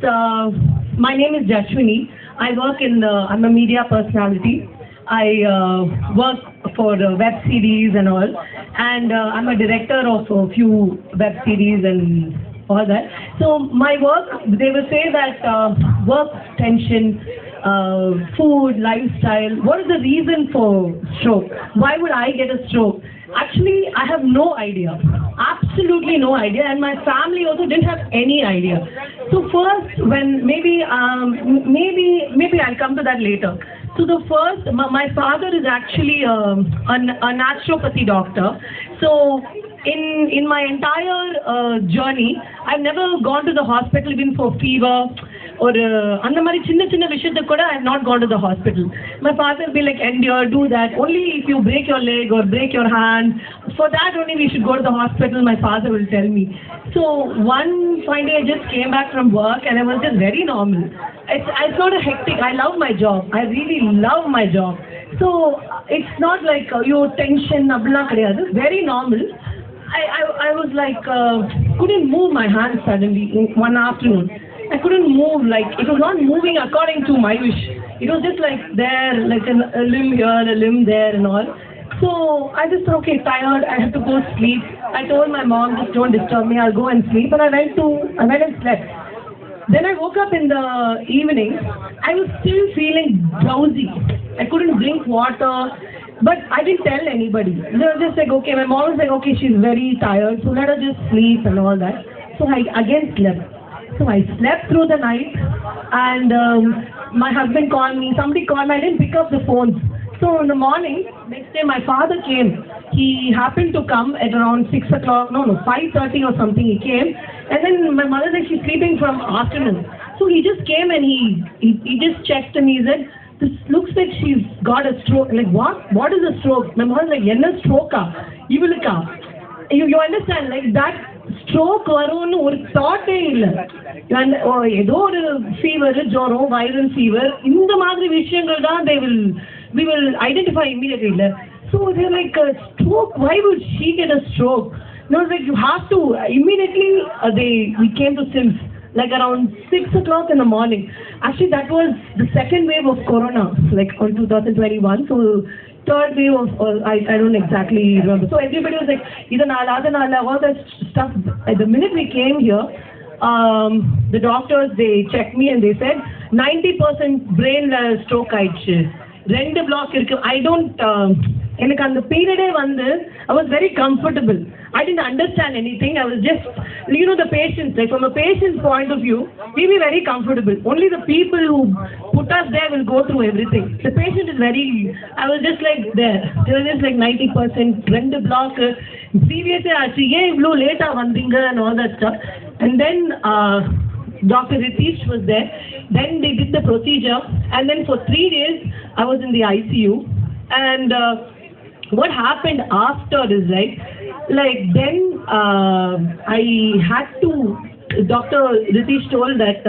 My name is Jashwini. I work I'm a media personality. I work for web series and all, and I'm a director of a few web series and all that. So my work, they will say that work tension, food, lifestyle. What is the reason for stroke? Why would I get a stroke? Actually, I have no idea. Absolutely no idea, and my family also didn't have any idea. So first, when maybe I'll come to that later. So the first, my father is actually a naturopathy doctor. So in my entire journey, I've never gone to the hospital even for fever or அந்த மாதிரி சின்ன சின்ன விஷயத்துக்கு கூட I have not gone to the hospital. My father will be like, endure, do that. Only if you break your leg or break your hand, for that only we should go to the hospital, my father will tell me. So one fine day I just came back from work and I was just very normal. It's not a hectic. I love my job. I really love my job. So it's not like your tension, it's very normal. I was like, couldn't move my hand suddenly in one afternoon. I couldn't move, like, it was not moving according to my wish. It was just like there, like a limb here, a limb there and all. So I just thought, okay, tired, I have to go sleep. I told my mom, just don't disturb me, I'll go and sleep. And I went and slept. Then I woke up in the evening. I was still feeling drowsy. I couldn't drink water. But I didn't tell anybody. They were just like, okay, my mom was like, okay, she's very tired, so let her just sleep and all that. So I again slept. So I slept through the night, and my husband called me, somebody called me, I didn't pick up the phone. So in the morning, next day my father came. He happened to come at around 6 o'clock, 5:30 or something he came. And then my mother said she's sleeping from afternoon. So he just came and he just checked and he said, this looks like she's got a stroke. Like, what is a stroke? My mother like, enna stroke ah? You understand, like that stroke வரும்னு ஒரு தாட்டே இல்லை. ஏதோ ஒரு fever, ஜுரம், viral fever, இந்த மாதிரி விஷயங்கள் தான் we will identify immediately. So they're like, stroke, why would she get a stroke? No, it's like you have to immediately. We came to SIMS like around 6 o'clock in the morning. Actually, that was the second wave of corona, like on 2021. So third wave of, I don't exactly remember. So everybody was like, all that stuff. At the minute we came here, the doctors, they checked me and they said 90% brain stroke ஆயிடுச்சு, 2 block இருக்கு. I don't எனக்கு அந்த பீரியடே வந்து I was very comfortable. I didn't understand anything. I was just, the patients, like from a patient's point of view, we'll be very comfortable. Only the people who put us there will go through everything. The patient is very, I was just like there. They were just like 90%, 2 block, previously actually, yeah, later vandinga and all that stuff. And then Dr. Ritesh was there. Then they did the procedure. And then for 3 days, I was in the ICU. And what happened after is like then I had to, Dr. Ritesh told that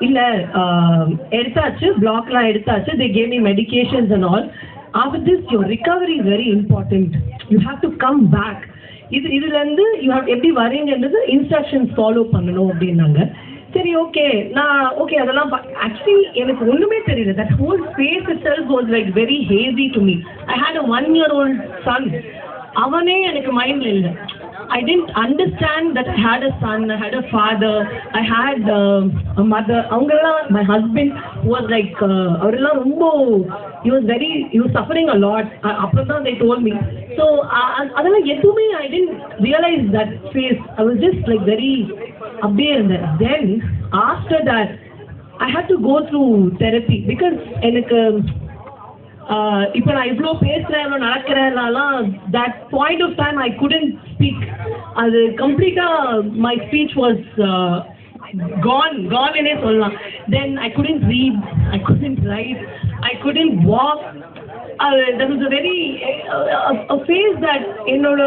illa eduthachu block la eduthachu, they gave me medications and all. After this, your recovery is very important. You have to come back. இதுல இருந்து you have எப்படி வரீங்கன்றது instructions follow பண்ணணும் அப்படின்னாங்க. சரி, okay, நான் okay அதெல்லாம் actually எனக்கு ஒன்றுமே தெரியல. That whole space itself was like very hazy to me. I had a 1-year-old son. அவனே எனக்கு மைண்ட்ல இல்லை. I didn't understand that I had a son, I had a father, I had a mother. அவங்கெல்லாம், my husband was like, அவரெல்லாம் ரொம்ப, he was suffering a lot. அப்புறம் தான் they told me. So அதெல்லாம் எதுவுமே I didn't realize that phase. I was just like very அப்படியே இருந்தேன். Then after that I had to go through therapy because எனக்கு இப்போ நான் இவ்வளோ பேசுகிறேன், இவ்வளோ நடக்கிறேன்னாலாம் that point of time I couldn't speak. அது கம்ப்ளீட்டாக my speech was gone என்னே சொல்லலாம். Then I couldn't read, I couldn't write, I couldn't walk. There was a very a phase that என்னோட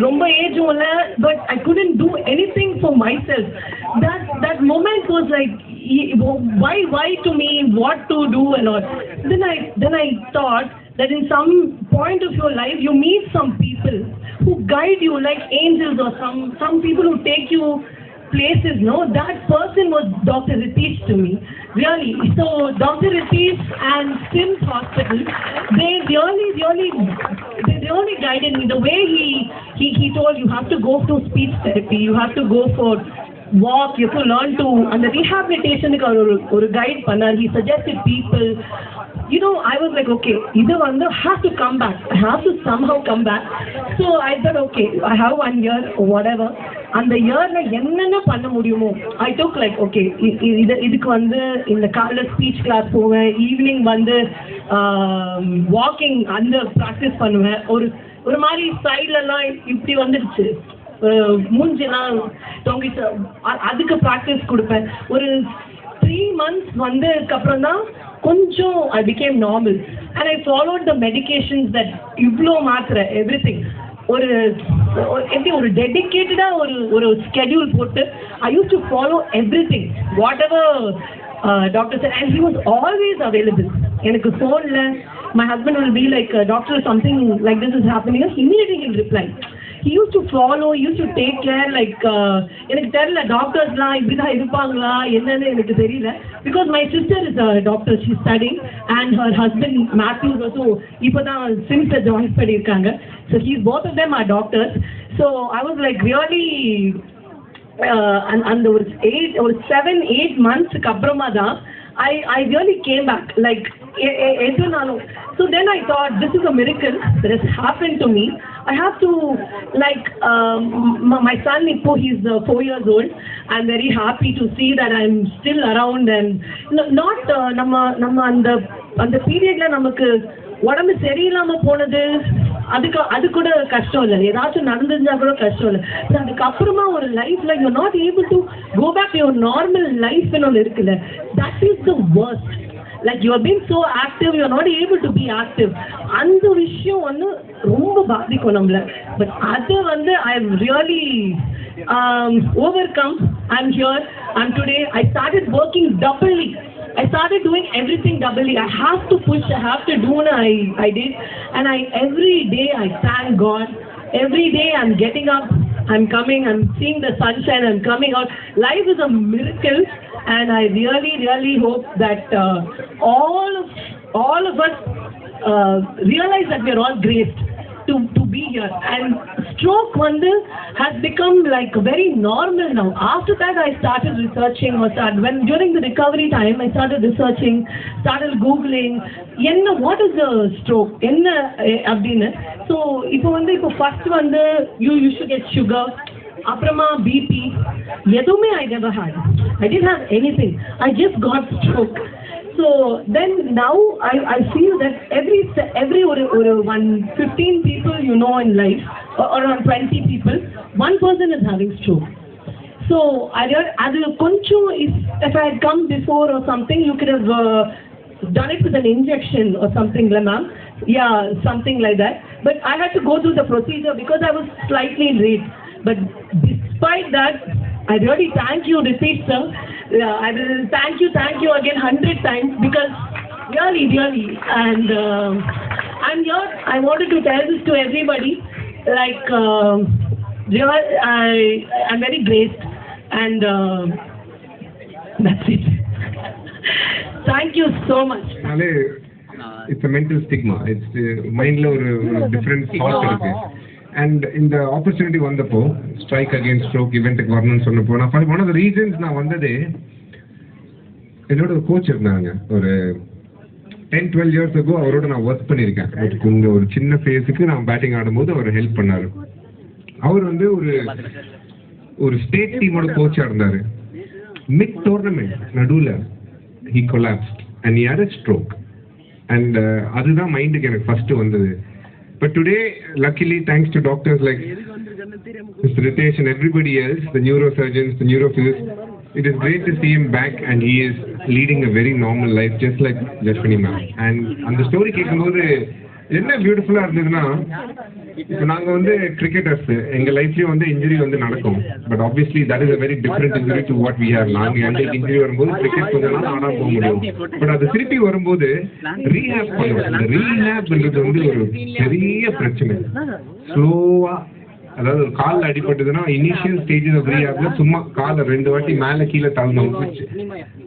ரொம்ப ஏஜும் இல்லை, but I couldn't do anything for myself. That moment was like, why to me, what to do and all. Then I thought that in some point of your life you meet some people who guide you like angels, or some people who take you places, no, that person was Dr. Ritesh to me. Really. So Dr. Ritesh and Sims Hospital, they really guided me. The way he told you have to go to speech therapy, you have to go for walk, you have to learn to, and the rehabilitation or guide pannar, he suggested people. You know, I was like, okay, either one, I have to come back. I have to somehow come back. So I thought, okay, I have 1 year or whatever. And the year, என்னென்ன பண்ண முடியுமோ, I took like, okay, இதுக்கு வந்து இந்த காலைல speech class போவேன், evening வந்து walking அந்த ப்ராக்டிஸ் பண்ணுவேன். ஒரு மாதிரி சைட்லலாம் இப்படி வந்துடுச்சு, மூஞ்செல்லாம் தொங்கிச்சு, அதுக்கு ப்ராக்டிஸ் கொடுப்பேன். ஒரு 3 months வந்ததுக்கப்புறம் தான் கொஞ்சம் I became normal and I followed the medications that இவ்ளோ மாத்திரை everything. ஒரு டெடிகேட்டடா ஒரு ஸ்கெடியூல் போட்டு I used to follow everything whatever doctor said, and he was always available. எனக்கு phone-ல my husband will be like, doctor, something like this is happening, immediately he'll reply. He used to follow, he used to take care, like எனக்கு தெரியல டாக்டர்ஸ்லாம் இப்படிதான் இருப்பாங்களா என்னன்னு எனக்கு தெரியல, because my sister is a doctor, she's studying, and her husband Matthew also இப்போதான் சிம்ஸ்ல join பண்ணியிருக்காங்க. So both of them are doctors. So I was like really and ஒரு 7-8 monthsக்கு அப்புறமா தான் I really came back, like எதுனாலும். So then I thought, this is a miracle that has happened to me. I have to, like, my son Nippo, he's 4 years old. I'm very happy to see that I'm still around, and not நம்ம அந்த பீரியட்ல நமக்கு உடம்பு சரியில்லாம போனது, அது கூட கஷ்டம் இல்லை, ஏதாச்சும் நடந்துருந்தா கூட கஷ்டம் இல்லை. அதுக்கப்புறமா ஒரு லைஃப்ல you not able to go back to your normal life ஒன்று இருக்குல்ல, that is the worst. Like you have been so active, you are not able to be active. அந்த விஷயம் வந்து ரொம்ப பாதிக்கும் நம்மள. But அது வந்து I have really overcome. I'm here, and today I started working doubly. I started doing everything doubly. I have to push, I have to do, and I did. And every day I thank God. Every day I'm getting up, I'm coming, I'm seeing the sunshine, I'm coming out. Life is a miracle, and I really hope that all of us realize that we are all graced to be here. And stroke has become like very normal now. After that I started researching, during the recovery time I started researching, started googling what is a stroke enna abdina. So இப்போ first you should get sugar, aprama BP, edume I never had. I didn't have anything, I just got stroke. So then now I feel that every 15 people you know in life, or around 20 people, one person is having stroke. So if I had come before or something, you could have done it with an injection or something, ma'am. Yeah, something like that. But I had to go through the procedure because I was slightly late. But despite that, I really thank you, Ritesh sir. I will thank you again 100 times, because really, and I'm here. I wanted to tell this to everybody. Like, I'm very graced, and that's it. Thank you so much. It's a mental stigma. It's mind lo different thoughts irukku. And in the opportunity வந்தப்போ strike against stroke event வரணும்னு சொன்னப்போ நான் one of the reasons நான் வந்ததே, என்னோட ஒரு coach இருந்தாங்க, ஒரு 10-12 years ago அவரோட நான் ஒர்க் பண்ணியிருக்கேன். இங்கே ஒரு சின்ன ஃபேஸுக்கு நான் பேட்டிங் ஆடும்போது அவர் ஹெல்ப் பண்ணார். அவர் ஒரு ஸ்டேட் டீமோட கோச்சாக இருந்தார். மிட் டோர்னமெண்ட் நடுவில் he collapsed and he had a stroke. And அதுதான் மைண்டுக்கு எனக்கு ஃபஸ்ட்டு வந்தது. But today, luckily, thanks to doctors like Mr. Ritesh and everybody else, the neurosurgeons, the neurophysicists, it is great to see him back, and he is leading a very normal life, just like Jashwini ma'am. And the story கேட்கும்போது என்ன பியூட்டிஃபுல்லாக இருந்ததுன்னா, இப்போ நாங்கள் cricketers எங்கள் லைஃப்லேயும் injury நடக்கும். But obviously that is a very different injury to what we have. நாங்கள் எங்களுக்கு இன்ஜுரி வரும்போது கிரிக்கெட் கொஞ்ச நாள் ஆடாம போக முடியும். பட் அது திருப்பி வரும்போது ரீஹேப் பண்ணுவோம். இந்த ரீஹேப்ன்றது ஒரு பெரிய பிரச்சனை. ஸ்லோவாக அதாவது ஒரு காலில் அடிபட்டதுன்னா இனிஷியல் ஸ்டேஜஸ் ஆஃப் ரீஹாப்ல சும்மா காலை 2 வாட்டி மேலே கீழே தள்ளணும்.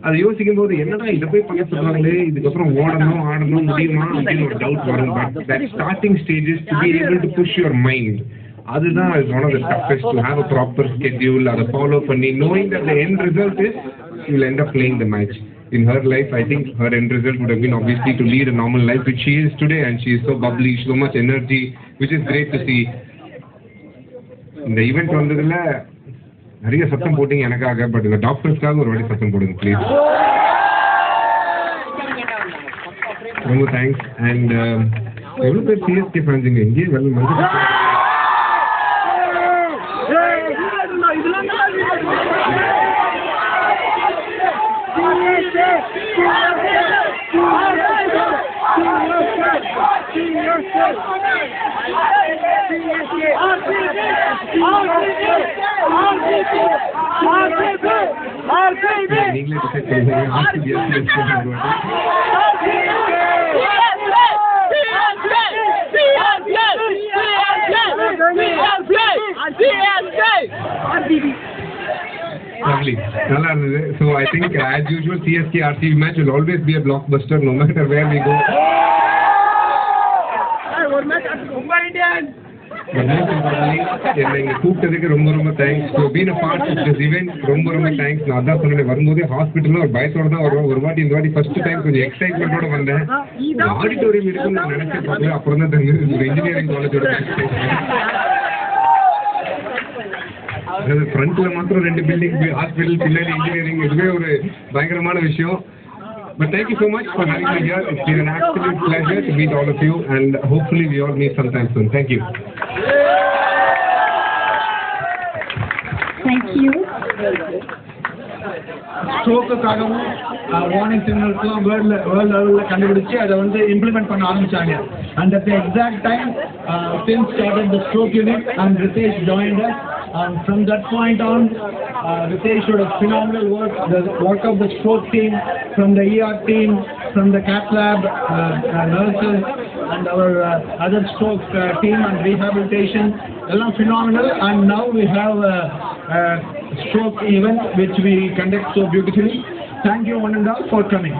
அதை யோசிக்கும் போது என்னடா இதை போய் பண்ண சொல்றாங்களே, இதுக்கப்புறம் ஓடணும் ஆடணும் முடியுமா அப்படின்னு ஒரு டவுட் வரும். But that starting stages to be able to push your mind, அதுதான் is one of the toughest. To have a proper schedule, அதை ஃபாலோ பண்ணி knowing that the end result is you will end up playing the match. In her life, I think her end result would have been obviously to lead a normal life, which she is today, and she is so bubbly, so much energy, which is great to see. இந்த event வந்ததுல நிறைய சத்தம் போட்டீங்க எனக்காக, but இந்த டாக்டர்ஸ்க்காக ஒரு வாட்டி சத்தம் போடுங்க ப்ளீஸ். ரொம்ப தேங்க்ஸ். அண்ட் எவ்வளோ பேர் சிஎஸ்கே ஃபேன்ஸுங்க இங்கே வந்து நீங்களே டிசைட் பண்ணுங்க. Lovely. நல்லா இருந்தது. So I think as usual CSK RCB match will always be a blockbuster no matter where we go. என்னை இங்கே கூப்பிட்டதுக்கு ரொம்ப ரொம்ப thanks. So been a part of this event ரொம்ப ரொம்ப தேங்க்ஸ். நான் அதான் சொன்னேன், வரும்போதே ஹாஸ்பிட்டலில் ஒரு பயத்தோட தான் வருவோம். ஒரு வாட்டி இந்த வாட்டி ஃபர்ஸ்ட் டைம் கொஞ்சம் எக்ஸைட்மெண்ட்டோட வந்தேன். ஆடிட்டோரியம் இருக்குன்னு நான் நினைச்சேன் பார்க்கல. அப்புறம் தான் தெரிஞ்சது ஒரு இன்ஜினியரிங் காலேஜோட ஃப்ரண்ட்ல மாத்திரம் 2 பில்டிங், ஹாஸ்பிட்டல் பின்னாடி இன்ஜினியரிங், இதுவே ஒரு பயங்கரமான விஷயம். But thank you so much for having me here. It's been an absolute pleasure to meet all of you, and hopefully we all meet sometime soon. Thank you. Thank you. ஸ்ட்ரோக்குக்காகவும் warning சிக்னல்ஸ்லாம் world லெவலில் கண்டுபிடிச்சி அதை வந்து implement பண்ண ஆரம்பிச்சாங்க. And at the exact time Tim started the stroke unit and Ritesh joined us. And from that point on, Ritesh showed a phenomenal work. The work of the stroke team, from the ER team, from the cath lab nurses, and our other stroke team and rehabilitation, all phenomenal. And now we have a stroke event which we conduct so beautifully. Thank you one and all for coming.